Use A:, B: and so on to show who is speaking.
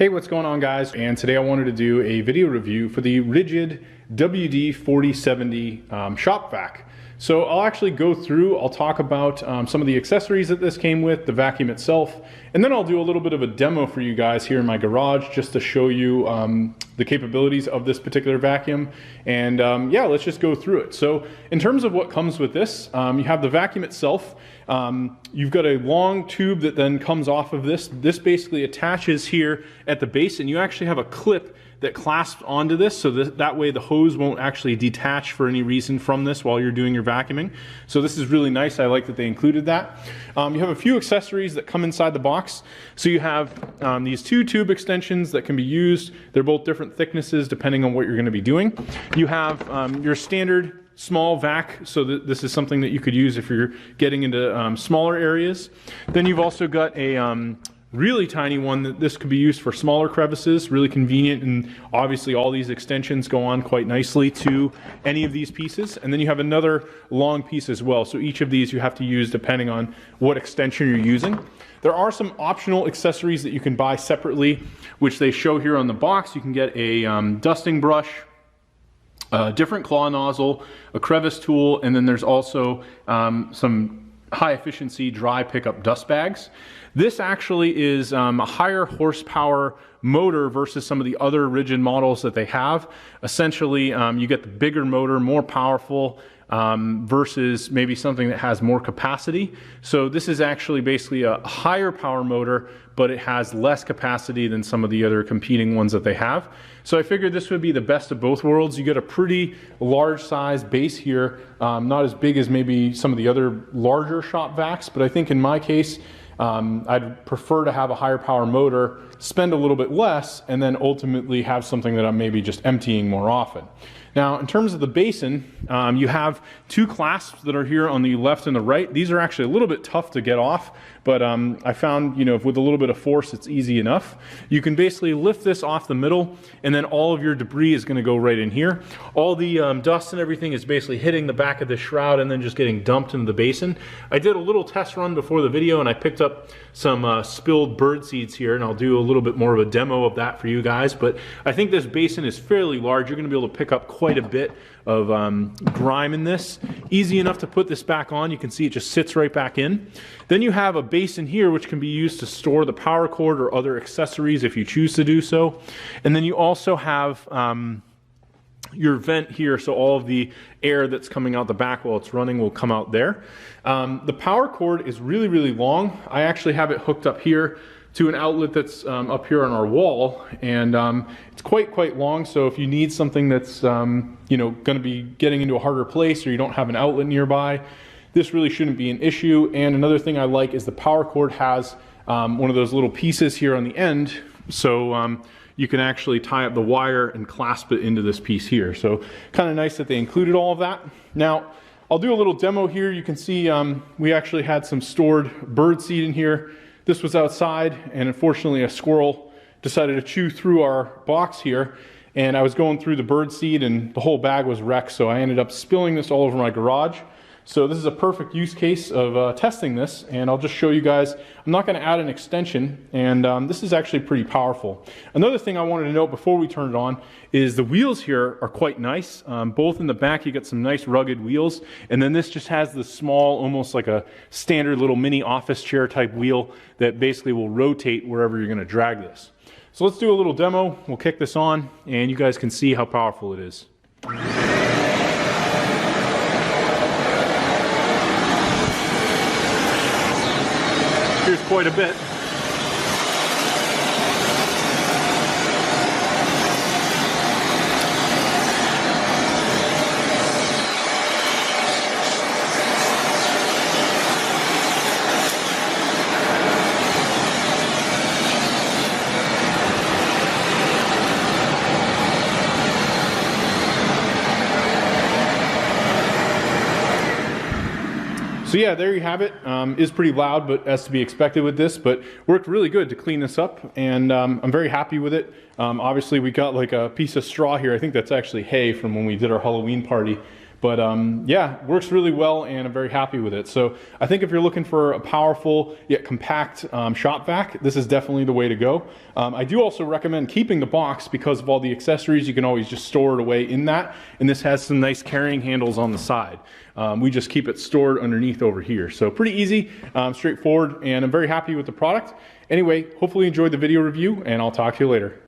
A: Hey, what's going on, guys? And today I wanted to do a video review for the Ridgid WD-4070 shop vac. So I'll actually go through, I'll talk about some of the accessories that this came with, the vacuum itself, and then I'll do a little bit of a demo for you guys here in my garage just to show you the capabilities of this particular vacuum. And yeah, let's just go through it. So in terms of what comes with this, you have the vacuum itself. You've got a long tube that then comes off of this. This basically attaches here at the base, and you actually have a clip that clasps onto this, so that way the hose won't actually detach for any reason from this while you're doing your vacuuming. So this is really nice. I like that they included that. You have a few accessories that come inside the box. So you have these two tube extensions that can be used. They're both different thicknesses depending on what you're going to be doing. You have your standard small vac, so this is something that you could use if you're getting into smaller areas. Then you've also got a really tiny one that this could be used for smaller crevices, really convenient, and obviously all these extensions go on quite nicely to any of these pieces. And then you have another long piece as well, so each of these you have to use depending on what extension you're using. There are some optional accessories that you can buy separately, which they show here on the box. You can get a dusting brush, a different claw nozzle, a crevice tool, and then there's also some high efficiency dry pickup dust bags. This actually is a higher horsepower motor versus some of the other Ridgid models that they have. Essentially, you get the bigger motor, more powerful, versus maybe something that has more capacity. So this is actually basically a higher power motor, but it has less capacity than some of the other competing ones that they have. So I figured this would be the best of both worlds. You get a pretty large size base here, not as big as maybe some of the other larger shop vacs, but I think in my case, I'd prefer to have a higher power motor, spend a little bit less, and then ultimately have something that I'm maybe just emptying more often. Now, in terms of the basin, you have two clasps that are here on the left and the right. These are actually a little bit tough to get off, but I found, you know, with a little bit of force, it's easy enough. You can basically lift this off the middle, and then all of your debris is going to go right in here. All the dust and everything is basically hitting the back of the shroud and then just getting dumped into the basin. I did a little test run before the video, and I picked up some spilled bird seeds here, and I'll do a little bit more of a demo of that for you guys. But I think this basin is fairly large. You're going to be able to pick up quite a bit of grime in this. Easy enough to put this back on. You can see it just sits right back in. Then you have a basin here which can be used to store the power cord or other accessories if you choose to do so. And then you also have your vent here, so all of the air that's coming out the back while it's running will come out there. The power cord is really, really long. I actually have it hooked up here to an outlet that's up here on our wall, and it's quite long. So if you need something that's you know, going to be getting into a harder place, or you don't have an outlet nearby, this really shouldn't be an issue. And another thing I like is the power cord has one of those little pieces here on the end, so you can actually tie up the wire and clasp it into this piece here. So kind of nice that they included all of that. Now I'll do a little demo here. You can see we actually had some stored bird seed in here. This was outside, and unfortunately a squirrel decided to chew through our box here, and I was going through the bird seed and the whole bag was wrecked, so I ended up spilling this all over my garage. So this is a perfect use case of testing this, and I'll just show you guys. I'm not going to add an extension, and this is actually pretty powerful. Another thing I wanted to note before we turn it on is the wheels here are quite nice. Both in the back you get some nice rugged wheels, and then this just has this small, almost like a standard little mini office chair type wheel that basically will rotate wherever you're going to drag this. So let's do a little demo. We'll kick this on, and you guys can see how powerful it is. Here's quite a bit. So yeah, there you have it. Is pretty loud, but as to be expected with this, but worked really good to clean this up, and I'm very happy with it. Obviously we got like a piece of straw here. I think that's actually hay from when we did our Halloween party. But yeah, works really well, and I'm very happy with it. So I think if you're looking for a powerful yet compact shop vac, this is definitely the way to go. I do also recommend keeping the box because of all the accessories. You can always just store it away in that. And this has some nice carrying handles on the side. We just keep it stored underneath over here. So pretty easy, straightforward, and I'm very happy with the product. Anyway, hopefully you enjoyed the video review, and I'll talk to you later.